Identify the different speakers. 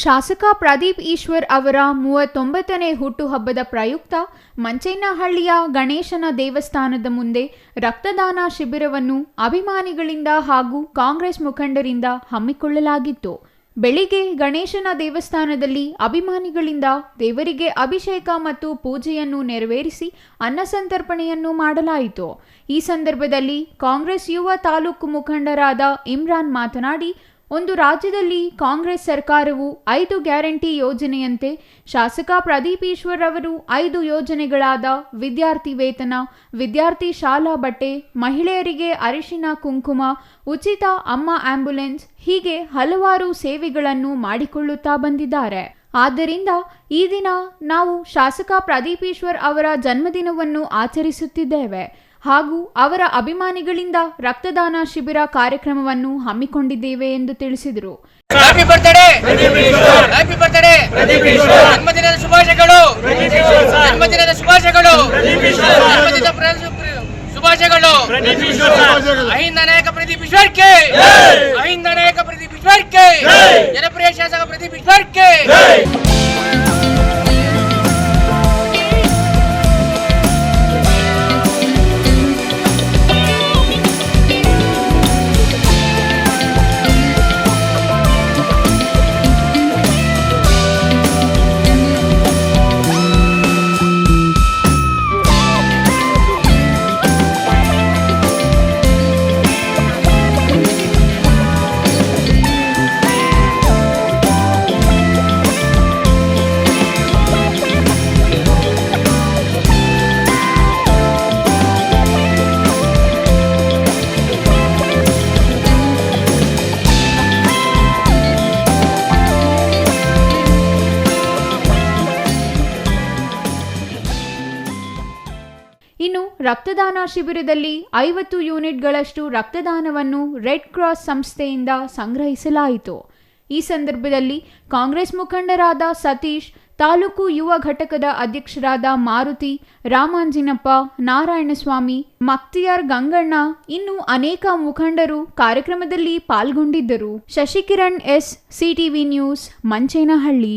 Speaker 1: ಶಾಸಕ ಪ್ರದೀಪ್ ಈಶ್ವರ್ ಅವರ 39ನೇ ಹುಟ್ಟುಹಬ್ಬದ ಪ್ರಯುಕ್ತ ಮಂಚೇನಹಳ್ಳಿಯ ಗಣೇಶನ ದೇವಸ್ಥಾನದ ಮುಂದೆ ರಕ್ತದಾನ ಶಿಬಿರವನ್ನು ಅಭಿಮಾನಿಗಳಿಂದ ಹಾಗೂ ಕಾಂಗ್ರೆಸ್ ಮುಖಂಡರಿಂದ ಹಮ್ಮಿಕೊಳ್ಳಲಾಗಿತ್ತು. ಬೆಳಿಗ್ಗೆ ಗಣೇಶನ ದೇವಸ್ಥಾನದಲ್ಲಿ ಅಭಿಮಾನಿಗಳಿಂದ ದೇವರಿಗೆ ಅಭಿಷೇಕ ಮತ್ತು ಪೂಜೆಯನ್ನು ನೆರವೇರಿಸಿ ಅನ್ನಸಂತರ್ಪಣೆಯನ್ನು ಮಾಡಲಾಯಿತು. ಈ ಸಂದರ್ಭದಲ್ಲಿ ಕಾಂಗ್ರೆಸ್ ಯುವ ತಾಲೂಕು ಮುಖಂಡರಾದ ಇಮ್ರಾನ್ ಮಾತನಾಡಿ, ಒಂದು ರಾಜ್ಯದಲ್ಲಿ ಕಾಂಗ್ರೆಸ್ ಸರ್ಕಾರವು 5 ಗ್ಯಾರಂಟಿ ಯೋಜನೆಯಂತೆ ಶಾಸಕ ಪ್ರದೀಪ್ ಈಶ್ವರ್ ಅವರು 5 ಯೋಜನೆಗಳಾದ ವಿದ್ಯಾರ್ಥಿ ವೇತನ, ವಿದ್ಯಾರ್ಥಿ ಶಾಲಾ ಬಟ್ಟೆ, ಮಹಿಳೆಯರಿಗೆ ಅರಿಶಿನ ಕುಂಕುಮ, ಉಚಿತ ಅಮ್ಮ ಆಂಬ್ಯುಲೆನ್ಸ್ ಹೀಗೆ ಹಲವಾರು ಸೇವೆಗಳನ್ನು ಮಾಡಿಕೊಳ್ಳುತ್ತಾ ಬಂದಿದ್ದಾರೆ. ಆದ್ದರಿಂದ ಈ ದಿನ ನಾವು ಶಾಸಕ ಪ್ರದೀಪ್ ಈಶ್ವರ್ ಅವರ ಜನ್ಮದಿನವನ್ನು ಆಚರಿಸುತ್ತಿದ್ದೇವೆ ಹಾಗೂ ಅವರ ಅಭಿಮಾನಿಗಳಿಂದ ರಕ್ತದಾನ ಶಿಬಿರ ಕಾರ್ಯಕ್ರಮವನ್ನು ಹಮ್ಮಿಕೊಂಡಿದ್ದೇವೆ ಎಂದು ತಿಳಿಸಿದರು.
Speaker 2: ಹ್ಯಾಪಿ ಬರ್ತ್ಡೇ ಹ್ಯಾಪಿ ಬರ್ತ್ಡೇ ಜನ್ಮದಿನದ ಶುಭಾಶಯಗಳು ಜನ್ಮದಿನದ ಶುಭಾಶಯಗಳು ಶುಭಾಶಯಗಳು ಅಹಿಂದ ನಾಯಕ ಪ್ರದೀಪ್ ಈಶ್ವರ್ ಕೆ ಅಹಿಂದ ನಾಯಕ ಪ್ರದೀಪ್ ಈಶ್ವರ್ ಕೆ ಜನಪ್ರಿಯ ಶಾಸಕ ಪ್ರದೀಪ್ ಈಶ್ವರ್ ಕೆ.
Speaker 1: ಇನ್ನು ರಕ್ತದಾನ ಶಿಬಿರದಲ್ಲಿ 50 ಯೂನಿಟ್ಗಳಷ್ಟು ರಕ್ತದಾನವನ್ನು ರೆಡ್ ಕ್ರಾಸ್ ಸಂಸ್ಥೆಯಿಂದ ಸಂಗ್ರಹಿಸಲಾಯಿತು. ಈ ಸಂದರ್ಭದಲ್ಲಿ ಕಾಂಗ್ರೆಸ್ ಮುಖಂಡರಾದ ಸತೀಶ್, ತಾಲೂಕು ಯುವ ಘಟಕದ ಅಧ್ಯಕ್ಷರಾದ ಮಾರುತಿ, ರಾಮಾಂಜಿನಪ್ಪ, ನಾರಾಯಣಸ್ವಾಮಿ, ಮಕ್ತಿಯಾರ್ ಗಂಗಣ್ಣ ಇನ್ನು ಅನೇಕ ಮುಖಂಡರು ಕಾರ್ಯಕ್ರಮದಲ್ಲಿ ಪಾಲ್ಗೊಂಡಿದ್ದರು. Shashikiran S, CTV news, Manchenahalli.